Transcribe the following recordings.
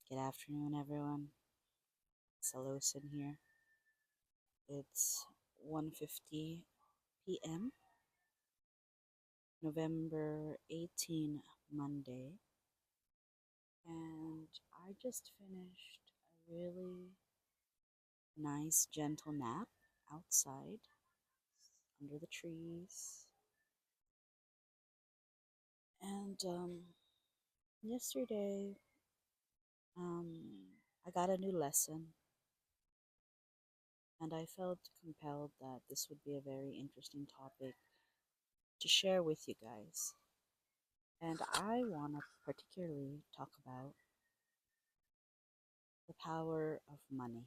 Good afternoon, everyone. Salosin here. It's 1:50 p.m., November 18, Monday, and I just finished a really nice, gentle nap outside under the trees. And yesterday, I got a new lesson, and I felt compelled that this would be a very interesting topic to share with you guys. And I want to particularly talk about the power of money.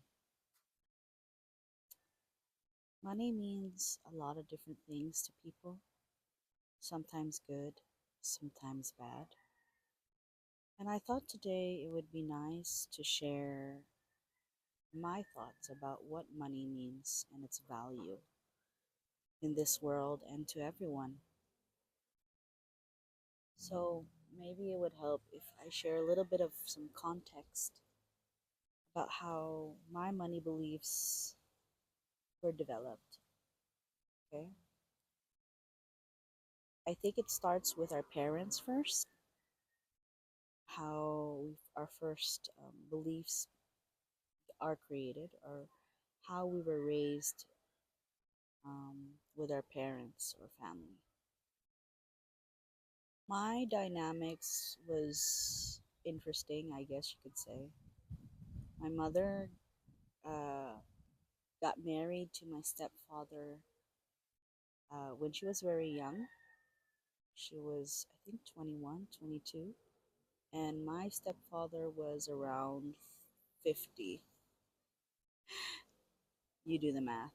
Money means a lot of different things to people, sometimes good, sometimes bad. And I thought today it would be nice to share my thoughts about what money means and its value in this world and to everyone. So maybe it would help if I share a little bit of some context about how my money beliefs were developed. Okay. I think it starts with our parents first, how our first beliefs are created, or how we were raised with our parents or family. My dynamics was interesting, I guess you could say. My mother uh, got married to my stepfather when she was very young. She was, I think, 21, 22, and my stepfather was around 50. You do the math.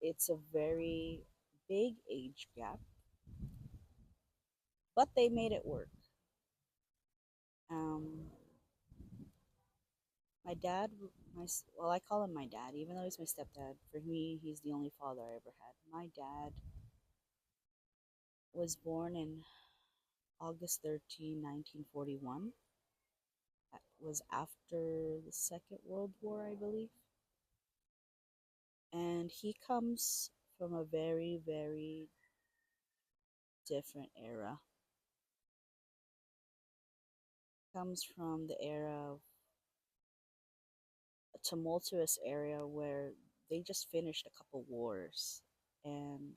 It's a very big age gap, but they made it work. Um, my dad, well, I call him my dad, even though he's my stepdad. For me, he's the only father I ever had. My dad was born in August 13, 1941. That was after the Second World War, I believe. And he comes from a very, very different era. Comes from the era of a tumultuous area where they just finished a couple wars, and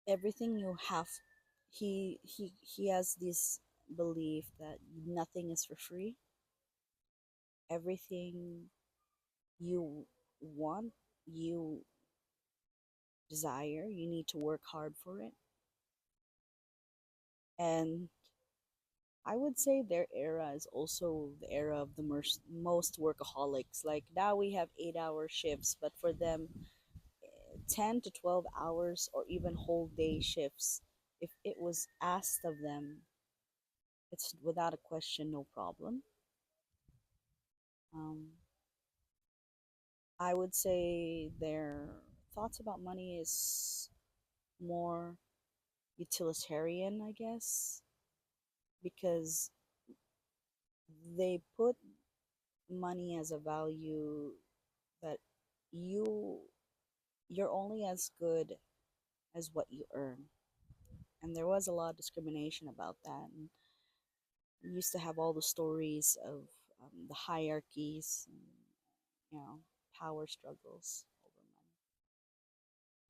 everything you have, he has this belief that nothing is for free. Everything you want, you desire, you need to work hard for it. And I would say their era is also the era of the most workaholics. Like now we have 8-hour shifts, but for them 10 to 12 hours or even whole day shifts, if it was asked of them, it's without a question, no problem. Um, I would say their thoughts about money is more utilitarian, I guess, because they put money as a value that you you're only as good as what you earn. And there was a lot of discrimination about that. And we used to have all the stories of the hierarchies and, you know, power struggles over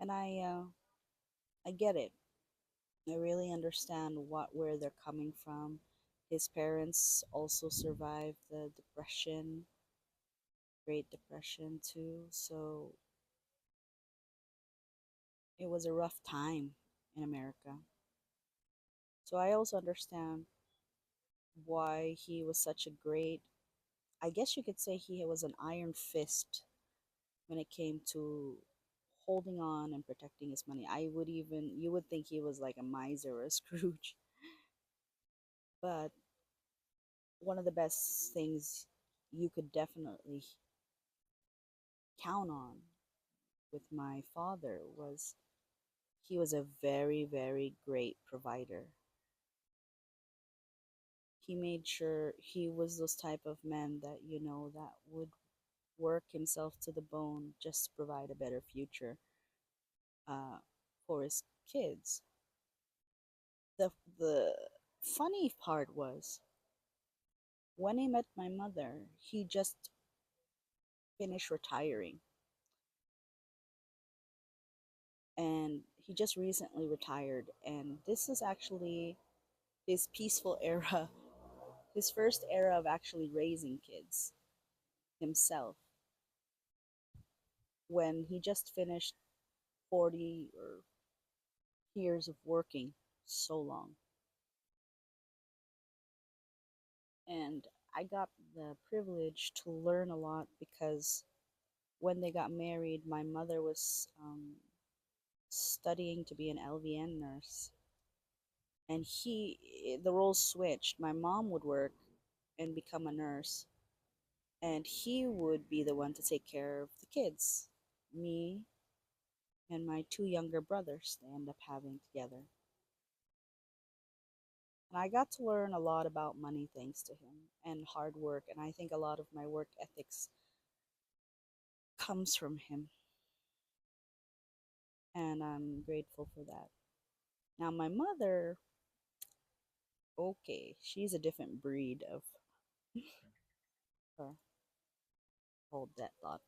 money. And I get it. I really understand where they're coming from. His parents also survived the depression, Great Depression too. So it was a rough time in America. So I also understand why he was such a great, I guess you could say he was an iron fist when it came to holding on and protecting his money. You would think he was like a miser or a Scrooge. But one of the best things you could definitely count on with my father was he was a very, very great provider. He made sure he was those type of men that, that would work himself to the bone just to provide a better future uh, for his kids. The funny part was when he met my mother, he just finished retiring, and he just recently retired, and this is actually his peaceful era, his first era of actually raising kids himself, when he just finished 40 or years of working so long. And I got the privilege to learn a lot because when they got married, my mother was studying to be an LVN nurse, and the roles switched. My mom would work and become a nurse, and he would be the one to take care of the kids, me and my two younger brothers they end up having together. And I got to learn a lot about money thanks to him and hard work, and I think a lot of my work ethics comes from him, and I'm grateful for that. Now, my mother, okay, she's a different breed of her. Hold that thought.